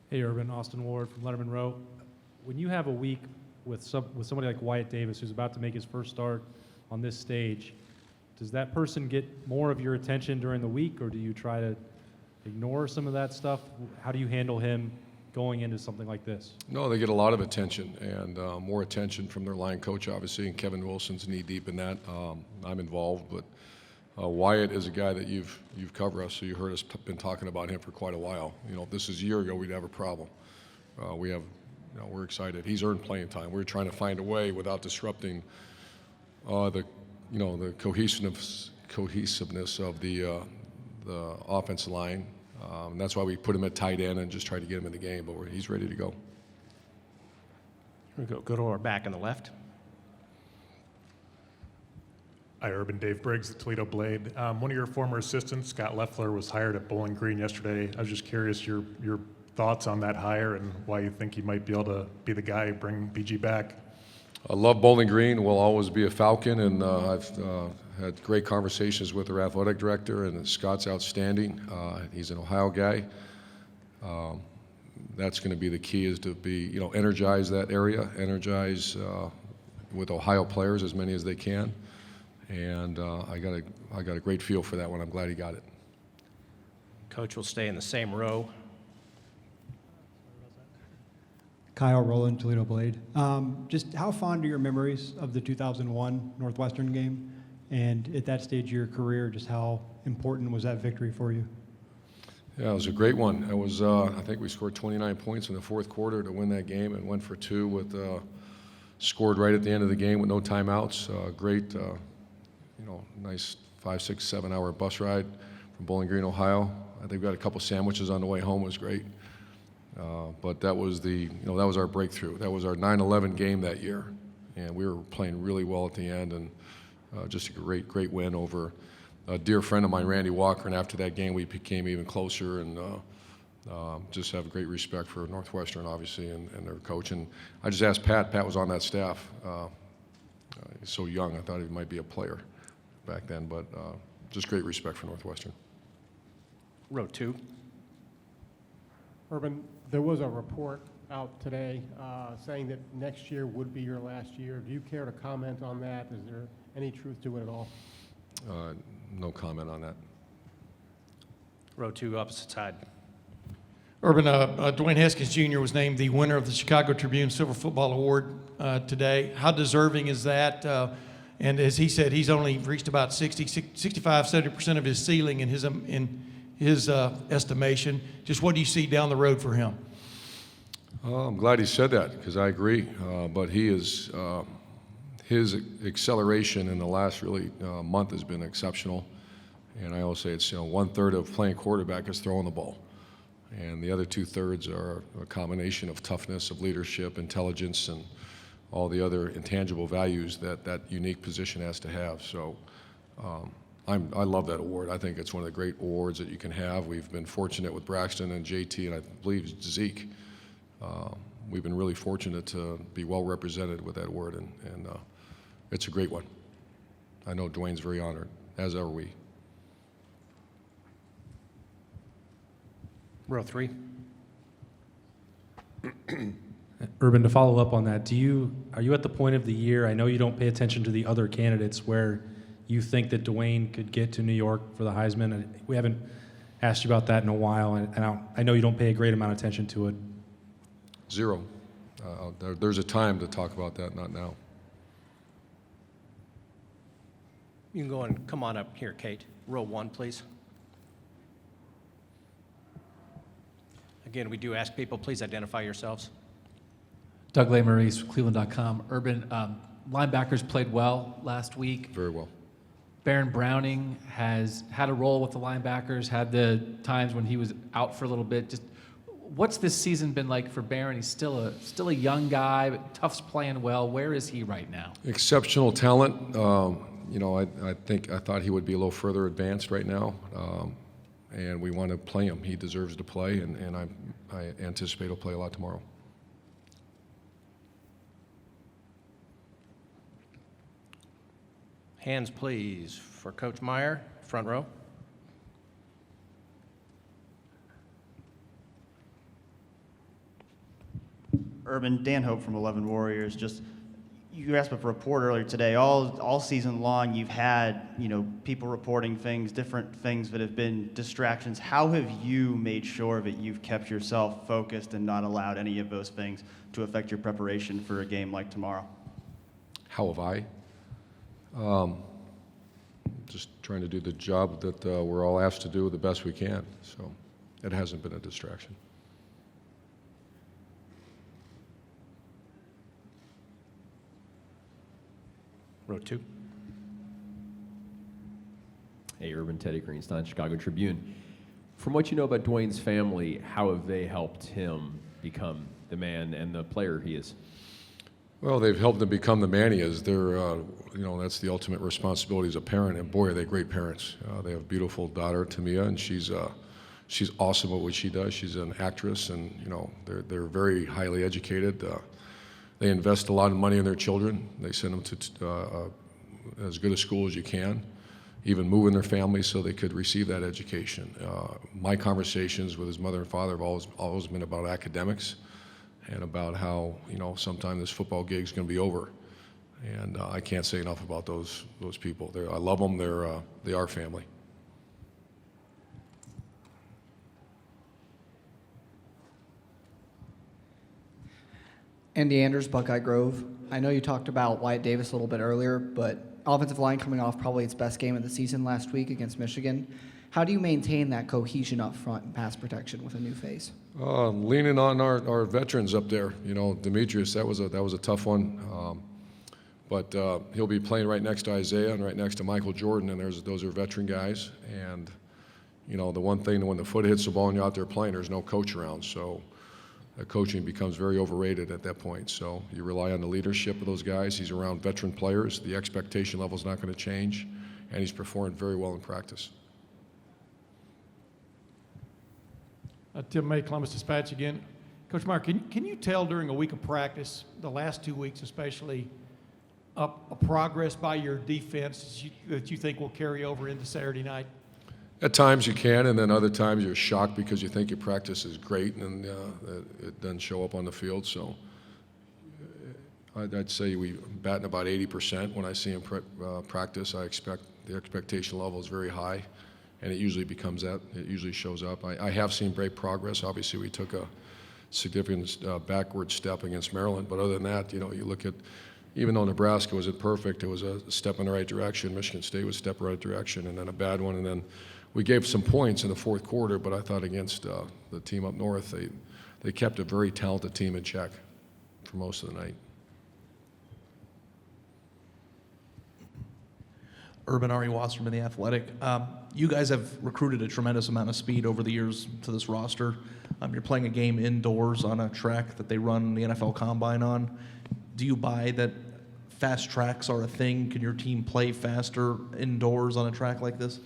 Hey, Urban, Austin Ward from Letterman Row. When you have a week with somebody like Wyatt Davis, who's about to make his first start on this stage, does that person get more of your attention during the week, or do you try to ignore some of that stuff? How do you handle him going into something like this? No, they get a lot of attention, and more attention from their line coach, obviously, and Kevin Wilson's knee-deep in that. I'm involved, but Wyatt is a guy that you've covered us, so you heard us been talking about him for quite a while. You know, if this is a year ago, we'd have a problem. We're excited. He's earned playing time. We're trying to find a way without disrupting the cohesiveness of the offensive line. And that's why we put him at tight end and just try to get him in the game. But he's ready to go. Here we go. Go to our back on the left. Hi, Urban. Dave Briggs, the Toledo Blade. One of your former assistants, Scott Loeffler, was hired at Bowling Green yesterday. I was just curious your thoughts on that hire and why you think he might be able to be the guy who bring BG back. I love Bowling Green. Will always be a Falcon, and I've had great conversations with their athletic director, and Scott's outstanding. He's an Ohio guy. That's going to be the key, is to be, energize that area, energize with Ohio players as many as they can. And I got a great feel for that one. I'm glad he got it. Coach will stay in the same row. Kyle Rowland, Toledo Blade. Just how fond are your memories of the 2001 Northwestern game? And at that stage of your career, just how important was that victory for you? Yeah, it was a great one. It was, I think we scored 29 points in the fourth quarter to win that game, and went for two with, scored right at the end of the game with no timeouts. Great, nice 5, 6, 7 hour bus ride from Bowling Green, Ohio. I think we got a couple sandwiches on the way home. It was great. But that was that was our breakthrough. That was our 9/11 game that year, and we were playing really well at the end, and just a great win over a dear friend of mine, Randy Walker. And after that game, we became even closer, and just have great respect for Northwestern, obviously, and their coach. And I just asked Pat. Pat was on that staff. He's so young. I thought he might be a player back then, but just great respect for Northwestern. Row 2. Urban, there was a report out today saying that next year would be your last year. Do you care to comment on that? Is there any truth to it at all? No comment on that. Row 2, opposite side. Urban, Dwayne Haskins Jr. was named the winner of the Chicago Tribune Silver Football Award today. How deserving is that? And as he said, he's only reached about 65-70% of his ceiling in his estimation. Just what do you see down the road for him? I'm glad he said that, because I agree. But he is his acceleration in the last month has been exceptional. And I always say it's 1/3 of playing quarterback is throwing the ball, and the other 2/3 are a combination of toughness, of leadership, intelligence, and all the other intangible values that unique position has to have. So I love that award. I think it's one of the great awards that you can have. We've been fortunate with Braxton and JT, and I believe Zeke. We've been really fortunate to be well represented with that award, and it's a great one. I know Dwayne's very honored, as are we. Row 3. Urban, to follow up on that, are you at the point of the year, I know you don't pay attention to the other candidates, where you think that Dwayne could get to New York for the Heisman? And we haven't asked you about that in a while, and I know you don't pay a great amount of attention to it. Zero. There's a time to talk about that, not now. You can go and come on up here, Kate. Row 1, please. Again, we do ask people, please identify yourselves. Doug Maurice, Cleveland.com. Urban, linebackers played well last week. Very well. Baron Browning has had a role with the linebackers, had the times when he was out for a little bit. Just what's this season been like for Baron? He's still a young guy, but Tuff's playing well. Where is he right now? Exceptional talent. I thought he would be a little further advanced right now. And we want to play him. He deserves to play, and I anticipate he'll play a lot tomorrow. Hands, please, for Coach Meyer, front row. Urban, Dan Hope from 11 Warriors. Just, you asked a report earlier today. All season long, you've had, people reporting things, different things that have been distractions. How have you made sure that you've kept yourself focused and not allowed any of those things to affect your preparation for a game like tomorrow? How have I? Just trying to do the job that we're all asked to do the best we can. So it hasn't been a distraction. Row 2. Hey, Urban, Teddy Greenstein, Chicago Tribune. From what you know about Dwayne's family, how have they helped him become the man and the player he is? Well, they've helped him become the man he is. They're, that's the ultimate responsibility as a parent. And boy, are they great parents. They have a beautiful daughter, Tamia, and she's awesome at what she does. She's an actress, and they're very highly educated. They invest a lot of money in their children. They send them to as good a school as you can, even move in their family so they could receive that education. My conversations with his mother and father have always been about academics and about how, sometime this football gig's going to be over. And I can't say enough about those people. I love them. They are family. Andy Anders, Buckeye Grove. I know you talked about Wyatt Davis a little bit earlier, but offensive line coming off probably its best game of the season last week against Michigan. How do you maintain that cohesion up front and pass protection with a new face? Leaning on our veterans up there. Demetrius, that was a tough one. But he'll be playing right next to Isaiah and right next to Michael Jordan, and those are veteran guys. And, the one thing, when the foot hits the ball and you're out there playing, there's no coach around. So coaching becomes very overrated at that point. So you rely on the leadership of those guys. He's around veteran players. The expectation level is not going to change, and he's performed very well in practice. Tim May, Columbus Dispatch again. Coach Meyer, can you tell during a week of practice, the last 2 weeks especially, a progress by your defense that you think will carry over into Saturday night? At times you can, and then other times you're shocked because you think your practice is great and it doesn't show up on the field. So I'd say we batting about 80% when I see him practice. I expect the expectation level is very high, and it usually becomes that. It usually shows up. I have seen great progress. Obviously, we took a significant backward step against Maryland, but other than that, you look at, even though Nebraska wasn't perfect, it was a step in the right direction. Michigan State was a step in the right direction, and then a bad one, and then we gave some points in the fourth quarter, but I thought against the team up north, they kept a very talented team in check for most of the night. Urban, Ari Wasserman, The Athletic. You guys have recruited a tremendous amount of speed over the years to this roster. You're playing a game indoors on a track that they run the NFL Combine on. Do you buy that fast tracks are a thing? Can your team play faster indoors on a track like this?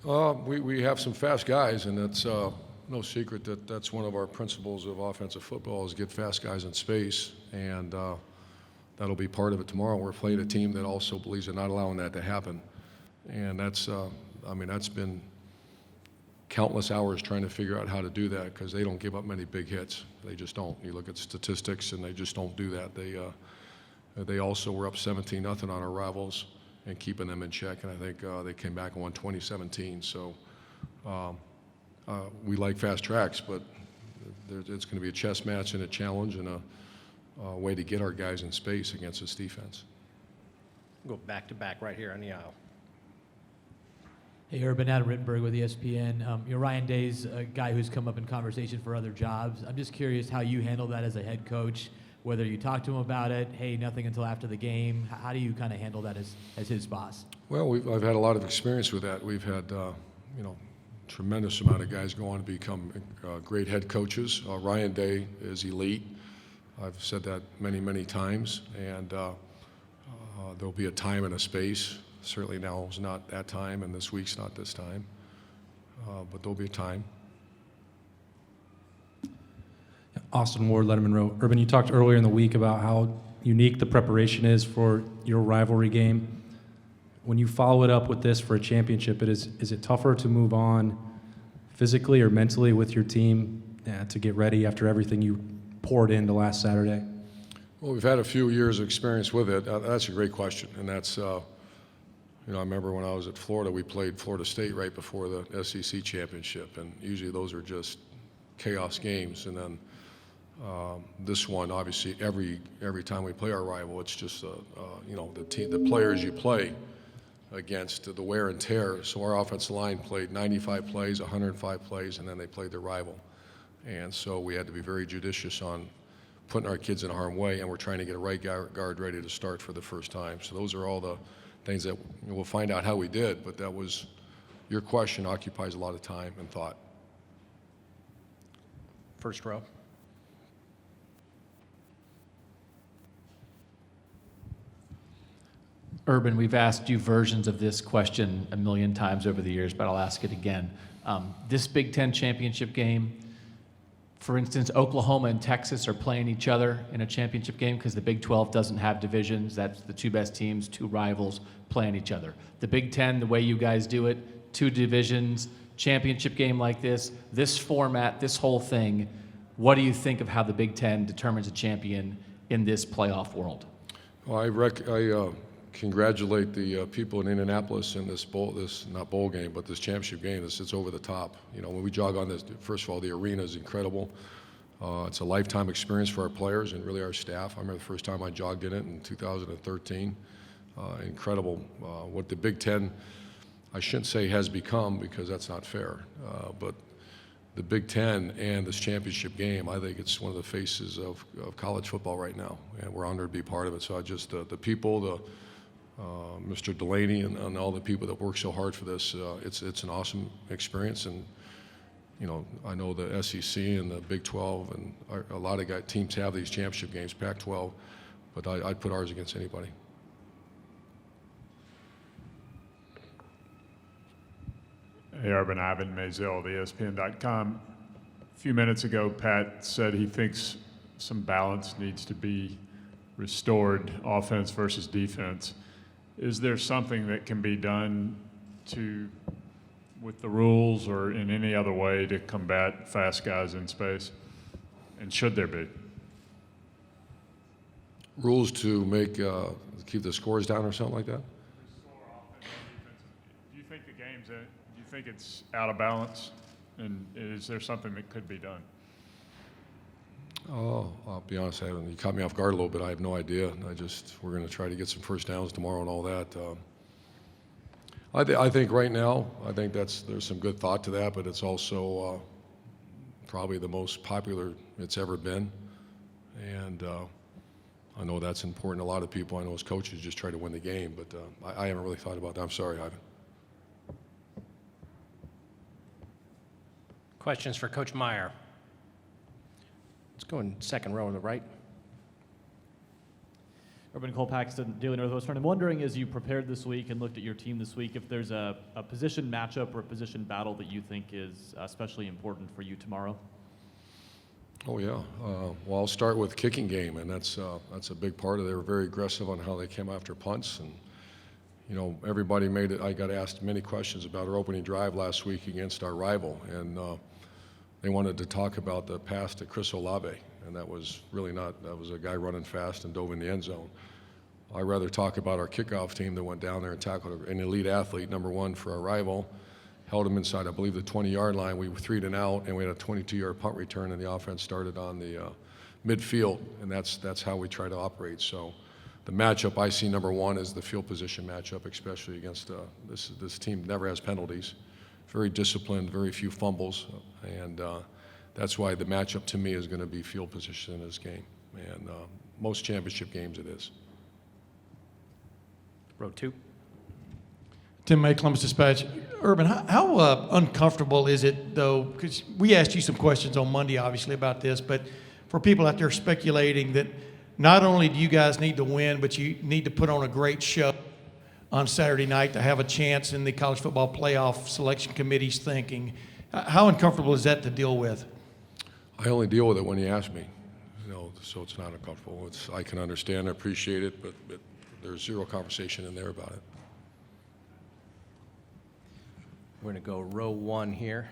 We have some fast guys, and it's no secret that that's one of our principles of offensive football is get fast guys in space, and that'll be part of it tomorrow. We're playing a team that also believes in not allowing that to happen, and that's been countless hours trying to figure out how to do that because they don't give up many big hits. They just don't. You look at statistics, and they just don't do that. They also were up 17-0 on our rivals and keeping them in check, and I think they came back and won 2017. So we like fast tracks, but it's going to be a chess match and a challenge and a way to get our guys in space against this defense. Go back to back right here on the aisle. Hey, Urban, Adam Rittenberg with ESPN. Ryan Day's a guy who's come up in conversation for other jobs. I'm just curious how you handle that as a head coach, whether you talk to him about it, hey, nothing until after the game. How do you kind of handle that as his boss? Well, I've had a lot of experience with that. We've had, tremendous amount of guys go on to become great head coaches. Ryan Day is elite. I've said that many, many times, and there'll be a time and a space. Certainly now is not that time, and this week's not this time, but there'll be a time. Austin Ward, Letterman Row. Urban, you talked earlier in the week about how unique the preparation is for your rivalry game. When you follow it up with this for a championship, is it tougher to move on physically or mentally with your team to get ready after everything you poured into last Saturday? Well, we've had a few years of experience with it. That's a great question, and that's, I remember when I was at Florida, we played Florida State right before the SEC championship, and usually those are just chaos games. And then this one, obviously, every time we play our rival, it's just the players you play against, the wear and tear. So our offensive line played 95 plays, 105 plays, and then they played their rival. And so we had to be very judicious on putting our kids in harm's way, and we're trying to get a right guard ready to start for the first time. So those are all the things that we'll find out how we did, but that was, your question occupies a lot of time and thought. First row. Urban, we've asked you versions of this question a million times over the years, but I'll ask it again. This Big Ten championship game, for instance, Oklahoma and Texas are playing each other in a championship game because the Big 12 doesn't have divisions. That's the two best teams, two rivals playing each other. The Big Ten, the way you guys do it, two divisions, championship game like this format, this whole thing, what do you think of how the Big Ten determines a champion in this playoff world? Well, I congratulate the people in Indianapolis in this not bowl game, but this championship game. It's over the top. When we jog on this, first of all, the arena is incredible. It's a lifetime experience for our players and really our staff. I remember the first time I jogged in it in 2013. Incredible. What the Big Ten, I shouldn't say has become, because that's not fair, but the Big Ten and this championship game, I think it's one of the faces of college football right now, and we're honored to be part of it. So I just, the people, Mr. Delaney and all the people that work so hard for this, it's an awesome experience. And I know the SEC and the Big 12 and a lot of teams have these championship games, Pac-12, but I'd put ours against anybody. Hey, Urban, Ivan Mazel of ESPN.com. A few minutes ago, Pat said he thinks some balance needs to be restored, offense versus defense. Is there something that can be done with the rules or in any other way to combat fast guys in space? And should there be? Rules to keep the scores down or something like that? Do you think do you think it's out of balance? And is there something that could be done? Oh, I'll be honest, you caught me off guard a little bit. I have no idea. We're going to try to get some first downs tomorrow and all that. I think right now, there's some good thought to that, but it's also probably the most popular it's ever been. And I know that's important to a lot of people. I know as coaches just try to win the game, but I haven't really thought about that. I'm sorry, Ivan. Questions for Coach Meyer? Let's go in second row on the right. Urban Cole Paxton, Daily Northwestern. I'm wondering, as you prepared this week and looked at your team this week, if there's a position matchup or a position battle that you think is especially important for you tomorrow? Oh, yeah. Well, I'll start with kicking game, and that's a big part of it. They were very aggressive on how they came after punts. And, everybody made it. I got asked many questions about our opening drive last week against our rival. And they wanted to talk about the pass to Chris Olave, and that was really not. That was a guy running fast and dove in the end zone. I'd rather talk about our kickoff team that went down there and tackled an elite athlete, number one for our rival, held him inside, I believe, the 20-yard line. We were 3'd and out, and we had a 22-yard punt return, and the offense started on the midfield, and that's how we try to operate. So the matchup I see, number one, is the field position matchup, especially against this team never has penalties. Very disciplined, very few fumbles, and that's why the matchup to me is going to be field position in this game. And most championship games it is. Row two. Tim May, Columbus Dispatch. Urban, how uncomfortable is it, though, because we asked you some questions on Monday, obviously, about this, but for people out there speculating that not only do you guys need to win, but you need to put on a great show on Saturday night to have a chance in the college football playoff selection committee's thinking. How uncomfortable is that to deal with? I only deal with it when you ask me, so it's not uncomfortable. I can understand and appreciate it, but there's zero conversation in there about it. We're going to go row one here.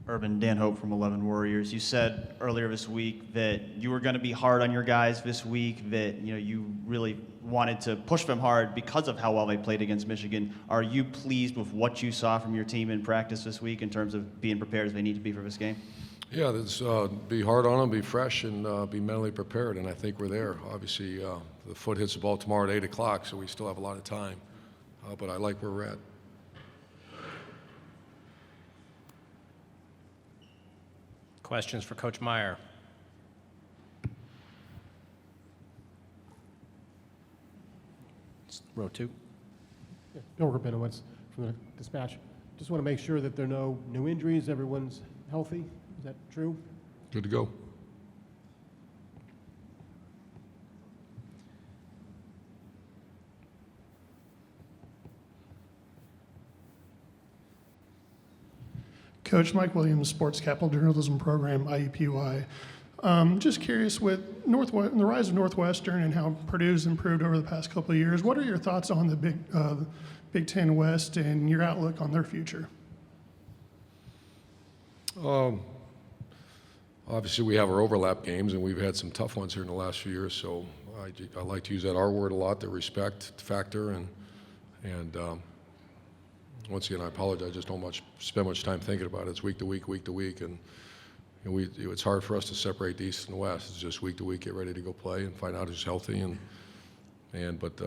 Urban, Dan Hope from 11 Warriors. You said earlier this week that you were going to be hard on your guys this week, that you really wanted to push them hard because of how well they played against Michigan. Are you pleased with what you saw from your team in practice this week in terms of being prepared as they need to be for this game? Yeah, let's be hard on them, be fresh, and be mentally prepared, and I think we're there. Obviously, the foot hits the ball tomorrow at 8 o'clock, so we still have a lot of time, but I like where we're at. Questions for Coach Meyer? Row 2. Bill Rabinowitz from the Dispatch. Just want to make sure that there are no new injuries. Everyone's healthy. Is that true? Good to go. Coach Mike Williams, Sports Capital Journalism Program, IUPUI. Just curious, with the rise of Northwestern and how Purdue's improved over the past couple of years, what are your thoughts on the Big Ten West and your outlook on their future? Obviously, we have our overlap games, and we've had some tough ones here in the last few years, so I like to use that R word a lot, the respect factor, and once again, I apologize. I just don't spend much time thinking about it. It's week to week, and it's hard for us to separate the East and the West. It's just week to week, get ready to go play and find out who's healthy. But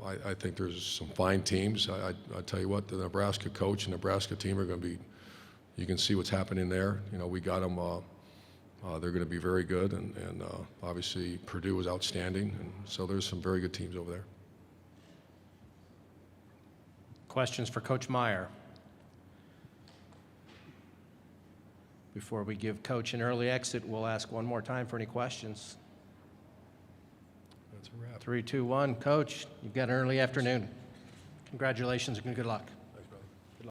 I think there's some fine teams. I tell you what, the Nebraska coach and Nebraska team are going to be. You can see what's happening there. We got them. They're going to be very good, and obviously Purdue was outstanding, and so there's some very good teams over there. Questions for Coach Meyer? Before we give Coach an early exit, we'll ask one more time for any questions. That's a wrap. 3, 2, 1. Coach, you've got an early afternoon. Congratulations and good luck.